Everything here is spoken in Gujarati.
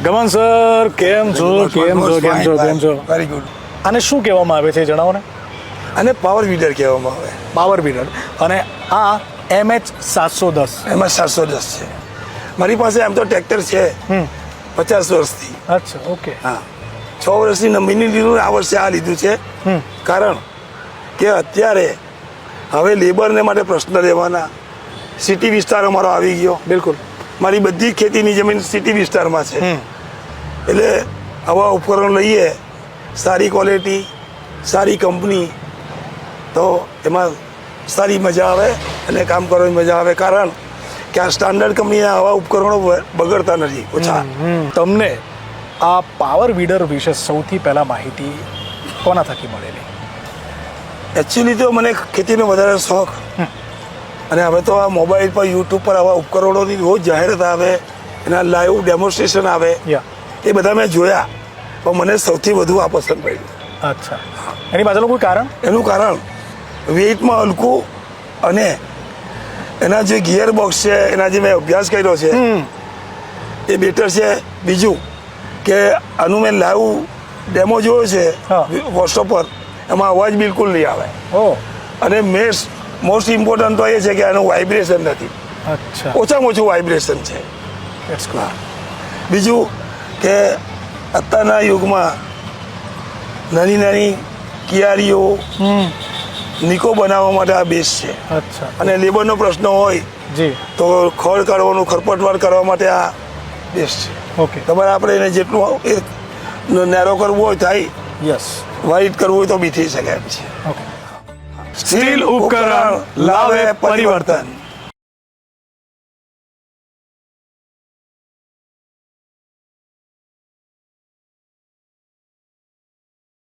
ગમન સર કેમ છો? Very good. આને શું કહેવામાં આવે છે જણાવો ને. અને પાવર વીડર કહેવામાં આવે. Power weeder. અને આ MH710 એમાં 710 છે. મારી પાસે આમ તો ટ્રેક્ટર છે 50 વર્ષથી. અચ્છા, ઓકે. હા, 6 વર્ષની નંબીની લીધું, આ વર્ષે આ લીધું છે. કારણ કે અત્યારે હવે લેબરને માટે પ્રશ્ન રહેવાના. સિટી વિસ્તાર અમારો આવી ગયો. બિલકુલ. મારી બધી ખેતીની જમીન સિટી વિસ્તારમાં છે. એટલે આવા ઉપકરણો લઈએ, સારી ક્વોલિટી, સારી કંપની, તો એમાં સારી મજા આવે અને કામ કરવાની મજા આવે. કારણ કે આ સ્ટાન્ડર્ડ કંપનીના આવા ઉપકરણો બગડતા નથી, ઓછા. તમને આ પાવર વીડર વિશે સૌથી પહેલા માહિતી કોના થકી મળેલી? એકચ્યુઅલી તો મને ખેતીનો વધારે શોખ, અને હવે તો આ મોબાઈલ પર યુટ્યુબ પર આવા ઉપકરણોની રોજ જાહેરાત આવે, એના લાઈવ ડેમોન્સ્ટ્રેશન આવે, એ બધા મેં જોયા, પણ મને સૌથી વધુ આ પસંદ પડ્યું. અચ્છા, એની પાછળનું કોઈ કારણ? એનું કારણ વેઇટમાં હલકું, અને એના જે ગિયર બોક્સ છે, એના જે મેં અભ્યાસ કર્યો છે એ બેટર છે. બીજું કે આનું મેં લાઈવ ડેમો જોયો છે વોટ્સઅપ પર, એમાં અવાજ બિલકુલ નહીં આવે. અને મોસ્ટ ઇમ્પોર્ટન્ટ તો એ છે કે આનું વાઇબ્રેશન નથી. અચ્છા, ઓછામાં ઓછું વાઇબ્રેશન છે. બીજું કે અત્યારના યુગમાં નાની નાની કિયારીઓ નિકો બનાવવા માટે આ બેસ્ટ છે. અચ્છા. અને લેબરનો પ્રશ્ન હોય તો ખડ કાઢવાનું, ખરપતવાર કરવા માટે આ બેસ્ટ છે. ઓકે. તમારે આપણે એને જેટલું નેરો કરવું હોય થાય, યસ, વાઇટ કરવું હોય તો બી થઈ શકે એમ છે. ઓકે. સ્ટીલ ઉપકરણ લાવે પરિવર્તન.